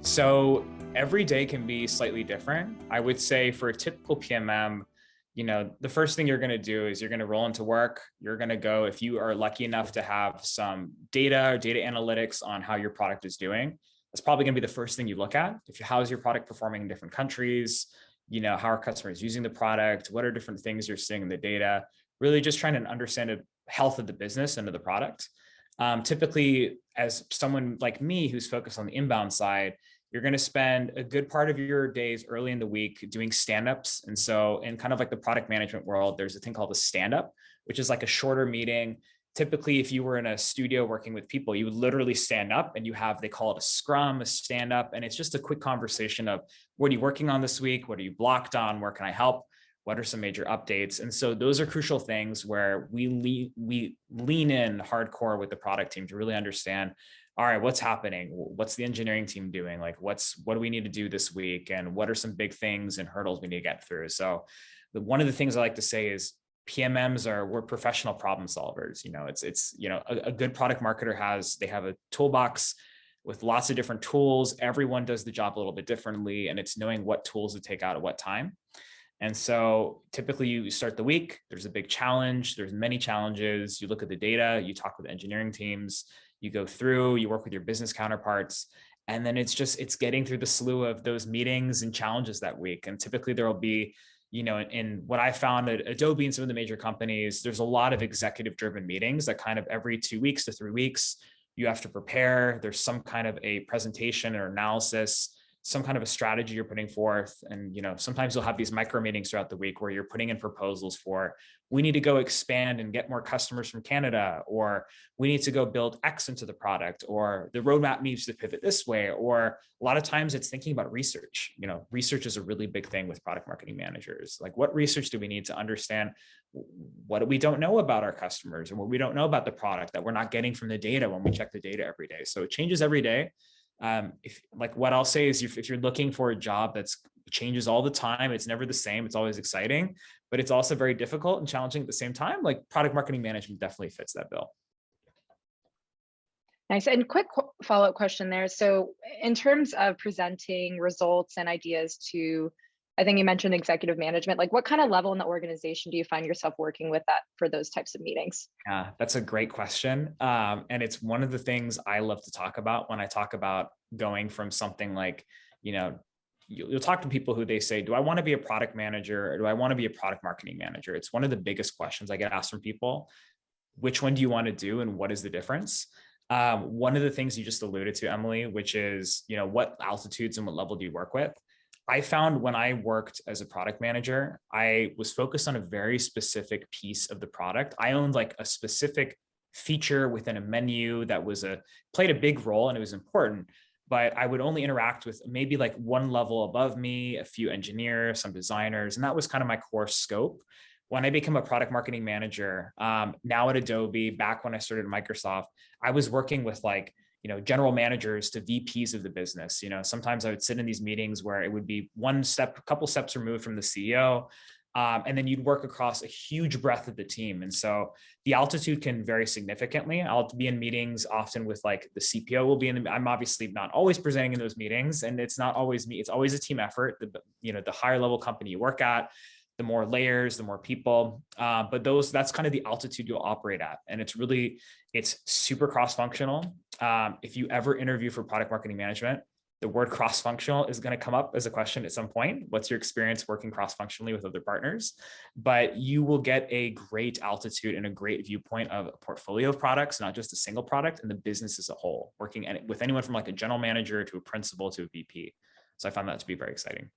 So every day can be slightly different. I would say for a typical PMM, the first thing you're going to do is you're going to roll into work. You're going to go, if you are lucky enough to have some data or data analytics on how your product is doing, that's probably going to be the first thing you look at. How's your product performing in different countries? How are customers using the product? What are different things you're seeing in the data? Really just trying to understand the health of the business and of the product. Typically, as someone like me who's focused on the inbound side, you're going to spend a good part of your days early in the week doing stand-ups. And so in kind of like the product management world, there's a thing called a stand-up, which is like a shorter meeting. Typically, if you were in a studio working with people, you would literally stand up and they call it a scrum, a stand-up. And it's just a quick conversation of what are you working on this week? What are you blocked on? Where can I help? What are some major updates? And so those are crucial things where we lean in hardcore with the product team to really understand, all right, what's happening? What's the engineering team doing? Like what do we need to do this week? And what are some big things and hurdles we need to get through? So one of the things I like to say is we're professional problem solvers. A good product marketer have a toolbox with lots of different tools. Everyone does the job a little bit differently, and it's knowing what tools to take out at what time. And so typically you start the week, there's a big challenge, there's many challenges. You look at the data, you talk with engineering teams, you go through, you work with your business counterparts, and then it's getting through the slew of those meetings and challenges that week. And typically there will be, in what I found at Adobe and some of the major companies, there's a lot of executive driven meetings that kind of every 2 weeks to 3 weeks, you have to prepare. There's some kind of a presentation or analysis, some kind of a strategy you're putting forth. And, sometimes you'll have these micro meetings throughout the week where you're putting in proposals for, we need to go expand and get more customers from Canada, or we need to go build X into the product, or the roadmap needs to pivot this way. Or a lot of times it's thinking about research. Research is a really big thing with product marketing managers. Like, what research do we need to understand? What we don't know about our customers, and what we don't know about the product that we're not getting from the data when we check the data every day. So it changes every day. What I'll say is if you're looking for a job that's changes all the time, it's never the same, it's always exciting, but it's also very difficult and challenging at the same time, like product marketing management definitely fits that bill. Nice. And quick follow-up question there. So in terms of presenting results and ideas to, I think you mentioned executive management, like what kind of level in the organization do you find yourself working with that for those types of meetings? Yeah, that's a great question. And it's one of the things I love to talk about when I talk about going from something like, you'll talk to people who they say, do I want to be a product manager or do I want to be a product marketing manager? It's one of the biggest questions I get asked from people. Which one do you want to do and what is the difference? One of the things you just alluded to, Emily, which is, what altitudes and what level do you work with? I found when I worked as a product manager, I was focused on a very specific piece of the product. I owned like a specific feature within a menu that played a big role and it was important, but I would only interact with maybe like one level above me, a few engineers, some designers, and that was kind of my core scope. When I became a product marketing manager, now at Adobe, back when I started at Microsoft, I was working with general managers to VPs of the business. Sometimes I would sit in these meetings where it would be a couple steps removed from the CEO. And then you'd work across a huge breadth of the team. And so the altitude can vary significantly. I'll be in meetings often with like the CPO will be I'm obviously not always presenting in those meetings, and it's not always me. It's always a team effort. The higher level company you work at, the more layers, the more people, but that's kind of the altitude you'll operate at. And it's super cross-functional. If you ever interview for product marketing management, the word cross-functional is going to come up as a question at some point. What's your experience working cross-functionally with other partners? But you will get a great altitude and a great viewpoint of a portfolio of products, not just a single product, and the business as a whole, working with anyone from like a general manager to a principal to a VP. So I found that to be very exciting.